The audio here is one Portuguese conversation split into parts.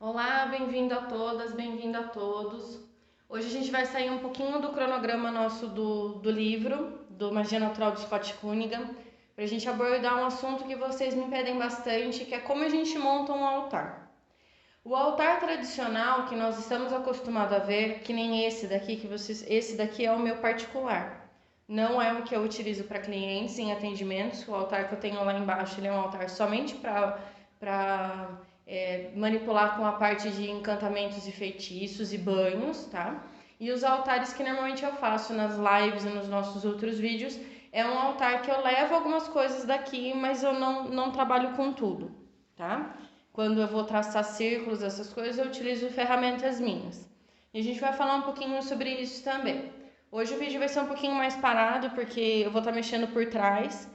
Olá, bem-vindo a todas, bem-vindo a todos. Hoje a gente vai sair um pouquinho do cronograma nosso do livro, do Magia Natural de Scott Cunningham, para a gente abordar um assunto que vocês me pedem bastante, que é como a gente monta um altar. O altar tradicional que nós estamos acostumados a ver, que nem esse daqui, esse daqui é o meu particular. Não é o que eu utilizo para clientes em atendimentos. O altar que eu tenho lá embaixo, ele é um altar somente para manipular com a parte de encantamentos e feitiços e banhos, tá? E os altares que normalmente eu faço nas lives e nos nossos outros vídeos é um altar que eu levo algumas coisas daqui, mas eu não trabalho com tudo, tá? Quando eu vou traçar círculos, essas coisas, eu utilizo ferramentas minhas. E a gente vai falar um pouquinho sobre isso também. Hoje o vídeo vai ser um pouquinho mais parado, porque eu vou estar mexendo por trás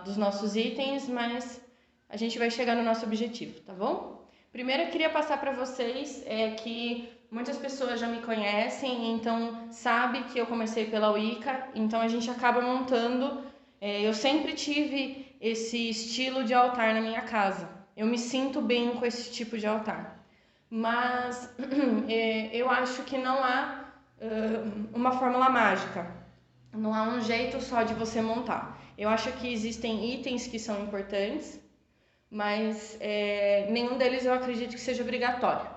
dos nossos itens, mas a gente vai chegar no nosso objetivo, tá bom? Primeiro eu queria passar para vocês que muitas pessoas já me conhecem, então sabe que eu comecei pela Wicca, então a gente acaba montando. Eu sempre tive esse estilo de altar na minha casa. Eu me sinto bem com esse tipo de altar. Mas eu acho que não há uma fórmula mágica. Não há um jeito só de você montar. Eu acho que existem itens que são importantes, mas nenhum deles eu acredito que seja obrigatório,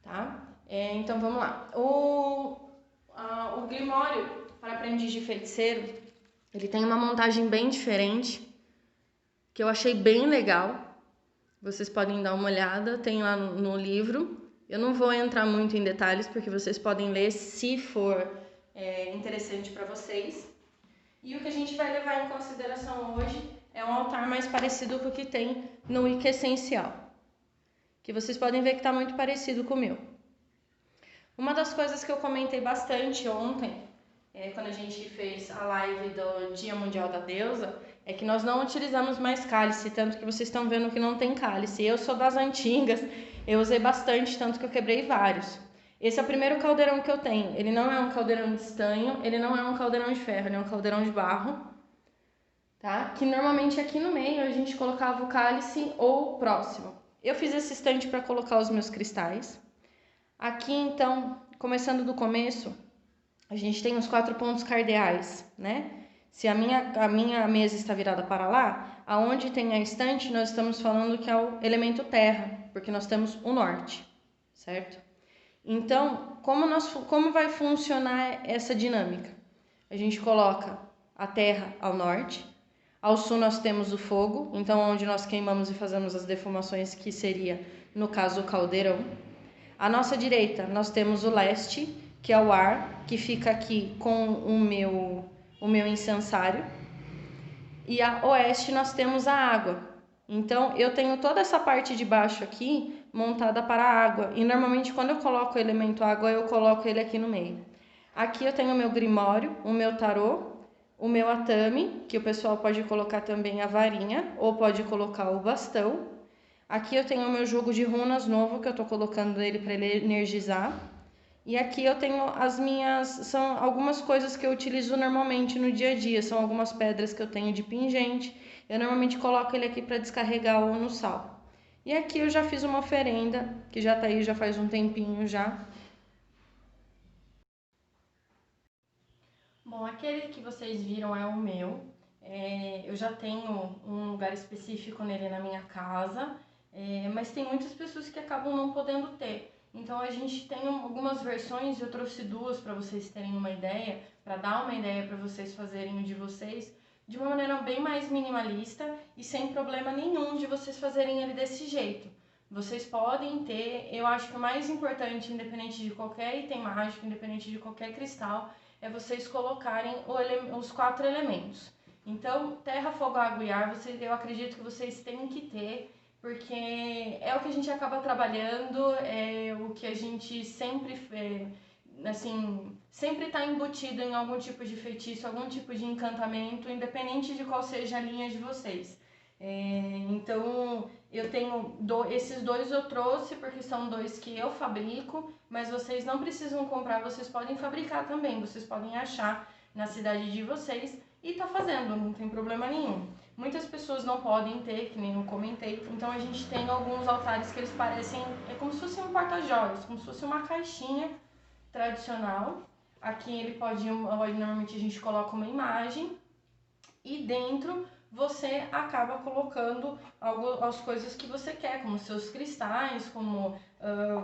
tá? Então vamos lá. O Grimório para aprendiz de feiticeiro, ele tem uma montagem bem diferente, que eu achei bem legal. Vocês podem dar uma olhada, tem lá no livro. Eu não vou entrar muito em detalhes, porque vocês podem ler se for interessante para vocês. E o que a gente vai levar em consideração hoje é um altar mais parecido com o que tem no Wicca Essencial, que vocês podem ver que está muito parecido com o meu. Uma das coisas que eu comentei bastante ontem, quando a gente fez a live do Dia Mundial da Deusa, é que nós não utilizamos mais cálice, tanto que vocês estão vendo que não tem cálice. Eu sou das antigas, eu usei bastante, tanto que eu quebrei vários. Esse é o primeiro caldeirão que eu tenho. Ele não é um caldeirão de estanho, ele não é um caldeirão de ferro, ele é um caldeirão de barro, tá? Que normalmente aqui no meio a gente colocava o cálice ou próximo. Eu fiz esse estante para colocar os meus cristais. Aqui então, começando do começo, a gente tem os 4 pontos cardeais, né? Se a minha mesa está virada para lá, aonde tem a estante, nós estamos falando que é o elemento terra, porque nós temos o norte, certo? Então, como vai funcionar essa dinâmica? A gente coloca a terra ao norte, ao sul nós temos o fogo, então onde nós queimamos e fazemos as defumações, que seria, no caso, o caldeirão. À nossa direita nós temos o leste, que é o ar, que fica aqui com o meu incensário. E a oeste nós temos a água. Então eu tenho toda essa parte de baixo aqui montada para a água. E normalmente quando eu coloco o elemento água, eu coloco ele aqui no meio. Aqui eu tenho o meu grimório, o meu tarô, o meu atame, que o pessoal pode colocar também a varinha, ou pode colocar o bastão. Aqui eu tenho o meu jogo de runas novo, que eu tô colocando ele para ele energizar. E aqui eu tenho são algumas coisas que eu utilizo normalmente no dia a dia, são algumas pedras que eu tenho de pingente. Eu normalmente coloco ele aqui para descarregar ou no sal. E aqui eu já fiz uma oferenda, que já tá aí já faz um tempinho já. Bom, aquele que vocês viram é o meu. Eu já tenho um lugar específico nele na minha casa, mas tem muitas pessoas que acabam não podendo ter. Então a gente tem algumas versões, eu trouxe duas para vocês terem uma ideia, para dar uma ideia para vocês fazerem o de vocês, de uma maneira bem mais minimalista e sem problema nenhum de vocês fazerem ele desse jeito. Vocês podem ter, eu acho que o mais importante, independente de qualquer item mágico, independente de qualquer cristal, é vocês colocarem os 4 elementos. Então, terra, fogo, água e ar, eu acredito que vocês têm que ter, porque é o que a gente acaba trabalhando, é o que a gente sempre, sempre está embutido em algum tipo de feitiço, algum tipo de encantamento, independente de qual seja a linha de vocês. Então, eu tenho esses dois eu trouxe porque são dois que eu fabrico, mas vocês não precisam comprar, vocês podem fabricar também, vocês podem achar na cidade de vocês e tá fazendo, não tem problema nenhum. Muitas pessoas não podem ter, que nem eu comentei, então a gente tem alguns altares que eles parecem, é como se fosse um porta-joias, como se fosse uma caixinha tradicional. Aqui ele pode, normalmente a gente coloca uma imagem e dentro você acaba colocando as coisas que você quer, como seus cristais, como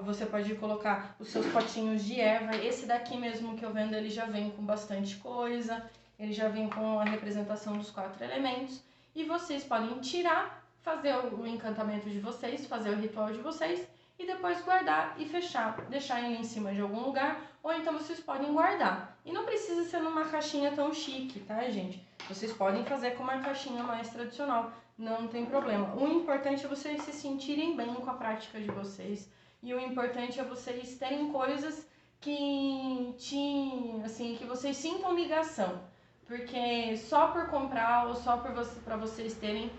você pode colocar os seus potinhos de erva. Esse daqui mesmo que eu vendo, ele já vem com bastante coisa, ele já vem com a representação dos 4 elementos. E vocês podem tirar, fazer o encantamento de vocês, fazer o ritual de vocês e depois guardar e fechar, deixar ele em cima de algum lugar, ou então vocês podem guardar. E não precisa ser numa caixinha tão chique, tá, gente? Vocês podem fazer com uma caixinha mais tradicional, não tem problema. O importante é vocês se sentirem bem com a prática de vocês. E o importante é vocês terem coisas que que vocês sintam ligação. Porque só por comprar ou só para vocês terem,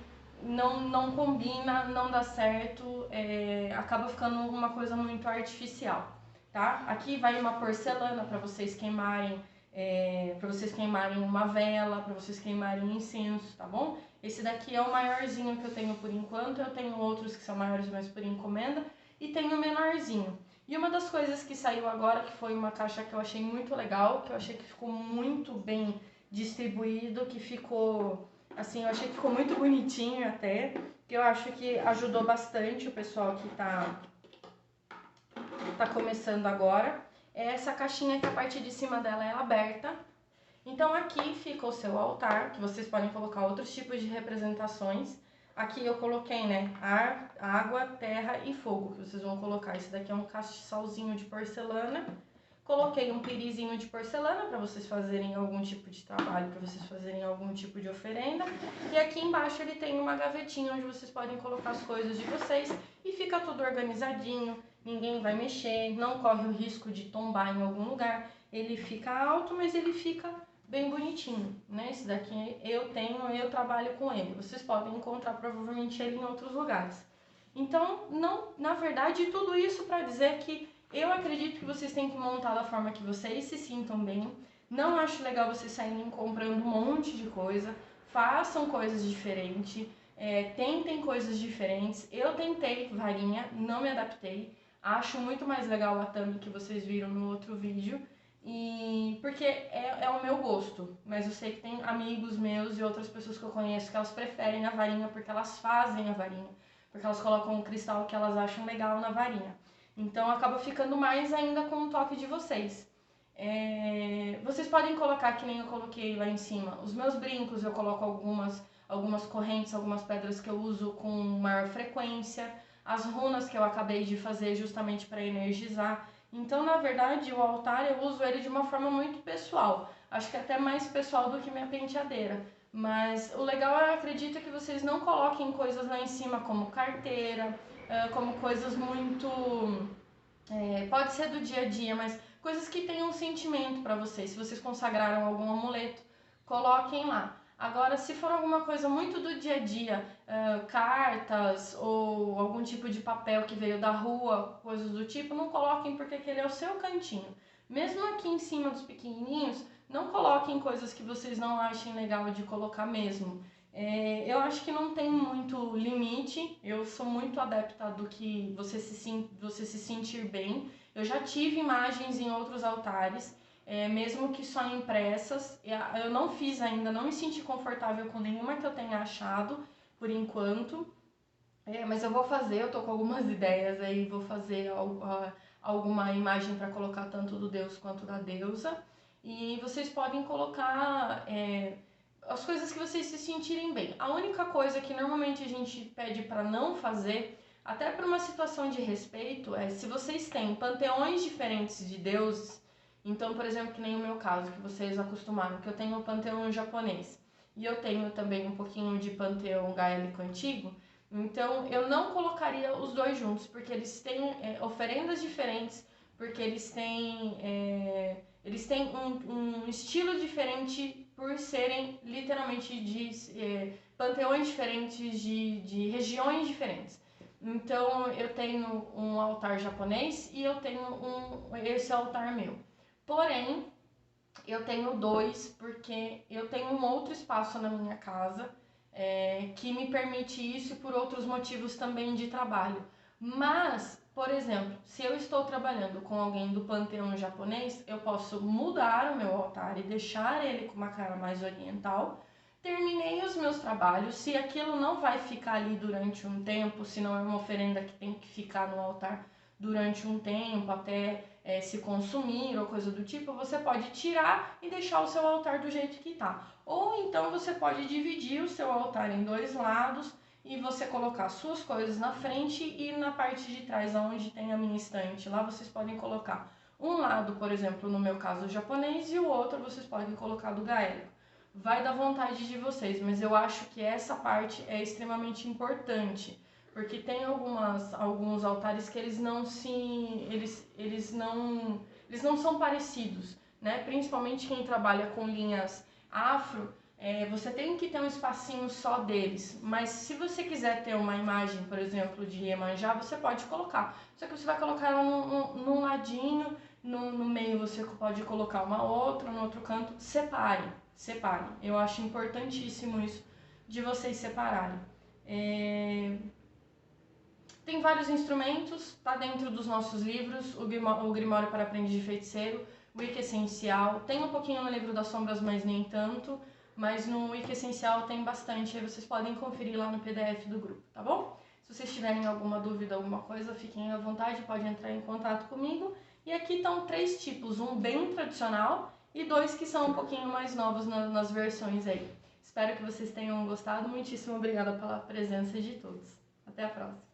não combina, não dá certo, acaba ficando uma coisa muito artificial, tá? Aqui vai uma porcelana para vocês queimarem, uma vela, para vocês queimarem incenso, tá bom? Esse daqui é o maiorzinho que eu tenho por enquanto, eu tenho outros que são maiores, mas por encomenda, e tenho o menorzinho. E uma das coisas que saiu agora, que foi uma caixa que eu achei muito legal, que eu achei que ficou muito bem distribuído, que ficou, assim, eu achei que ficou muito bonitinho até, que eu acho que ajudou bastante o pessoal que tá começando agora. É essa caixinha que a parte de cima dela é aberta. Então aqui fica o seu altar, que vocês podem colocar outros tipos de representações. Aqui eu coloquei, né, ar, água, terra e fogo, que vocês vão colocar. Esse daqui é um castiçalzinho de porcelana. Coloquei um pirizinho de porcelana para vocês fazerem algum tipo de trabalho, para vocês fazerem algum tipo de oferenda. E aqui embaixo ele tem uma gavetinha onde vocês podem colocar as coisas de vocês e fica tudo organizadinho, ninguém vai mexer, não corre o risco de tombar em algum lugar. Ele fica alto, mas ele fica bem bonitinho, né? Esse daqui eu trabalho com ele. Vocês podem encontrar provavelmente ele em outros lugares. Então, na verdade, tudo isso para dizer que eu acredito que vocês têm que montar da forma que vocês se sintam bem. Não acho legal vocês saírem comprando um monte de coisa. Façam coisas diferentes. Tentem coisas diferentes. Eu tentei varinha, não me adaptei. Acho muito mais legal a thumb que vocês viram no outro vídeo. E porque é o meu gosto. Mas eu sei que tem amigos meus e outras pessoas que eu conheço que elas preferem a varinha porque elas fazem a varinha. Porque elas colocam um cristal que elas acham legal na varinha. Então acaba ficando mais ainda com o toque de vocês. Vocês podem colocar, que nem eu coloquei lá em cima, os meus brincos, eu coloco algumas correntes, algumas pedras que eu uso com maior frequência, as runas que eu acabei de fazer justamente para energizar. Então, na verdade, o altar eu uso ele de uma forma muito pessoal, acho que até mais pessoal do que minha penteadeira. Mas o legal, eu acredito, é que vocês não coloquem coisas lá em cima como carteira, como coisas muito... pode ser do dia a dia, mas coisas que tenham um sentimento para vocês. Se vocês consagraram algum amuleto, coloquem lá. Agora, se for alguma coisa muito do dia a dia, cartas ou algum tipo de papel que veio da rua, coisas do tipo, não coloquem porque aquele é o seu cantinho. Mesmo aqui em cima dos pequenininhos, não coloquem coisas que vocês não achem legal de colocar mesmo. Eu acho que não tem muito limite, eu sou muito adepta do que você se sentir bem. Eu já tive imagens em outros altares, mesmo que só impressas. Eu não fiz ainda, não me senti confortável com nenhuma que eu tenha achado, por enquanto. Mas eu vou fazer, eu tô com algumas ideias aí, vou fazer alguma imagem para colocar tanto do deus quanto da deusa. E vocês podem colocar... as coisas que vocês se sentirem bem. A única coisa que normalmente a gente pede para não fazer, até por uma situação de respeito, é se vocês têm panteões diferentes de deuses. Então, por exemplo, que nem o meu caso, que vocês acostumaram, que eu tenho o panteão japonês e eu tenho também um pouquinho de panteão gaélico antigo. Então, eu não colocaria os dois juntos, porque eles têm oferendas diferentes, porque eles têm um estilo diferente por serem literalmente de panteões diferentes, de regiões diferentes. Então eu tenho um altar japonês e eu tenho esse altar meu. Porém, eu tenho dois porque eu tenho um outro espaço na minha casa que me permite isso e por outros motivos também de trabalho. Mas, por exemplo, se eu estou trabalhando com alguém do panteão japonês, eu posso mudar o meu altar e deixar ele com uma cara mais oriental. Terminei os meus trabalhos, se aquilo não vai ficar ali durante um tempo, se não é uma oferenda que tem que ficar no altar durante um tempo até se consumir ou coisa do tipo, você pode tirar e deixar o seu altar do jeito que está. Ou então você pode dividir o seu altar em dois lados e você colocar suas coisas na frente e na parte de trás, onde tem a minha estante. Lá vocês podem colocar um lado, por exemplo, no meu caso, o japonês, e o outro vocês podem colocar do gaélico. Vai da vontade de vocês, mas eu acho que essa parte é extremamente importante, porque tem alguns altares que eles não são parecidos, né? Principalmente quem trabalha com linhas afro, você tem que ter um espacinho só deles, mas se você quiser ter uma imagem, por exemplo, de Iemanjá, você pode colocar, só que você vai colocar ela num ladinho, no meio você pode colocar uma outra, no outro canto, separem. Eu acho importantíssimo isso de vocês separarem. Tem vários instrumentos, tá dentro dos nossos livros, o Grimório para Aprendiz de Feiticeiro, o Wicca Essencial, tem um pouquinho no Livro das Sombras, mas nem tanto, mas no Wicca Essencial tem bastante, aí vocês podem conferir lá no PDF do grupo, tá bom? Se vocês tiverem alguma dúvida, alguma coisa, fiquem à vontade, podem entrar em contato comigo. E aqui estão 3 tipos, um bem tradicional e 2 que são um pouquinho mais novos nas versões aí. Espero que vocês tenham gostado, muitíssimo obrigada pela presença de todos. Até a próxima!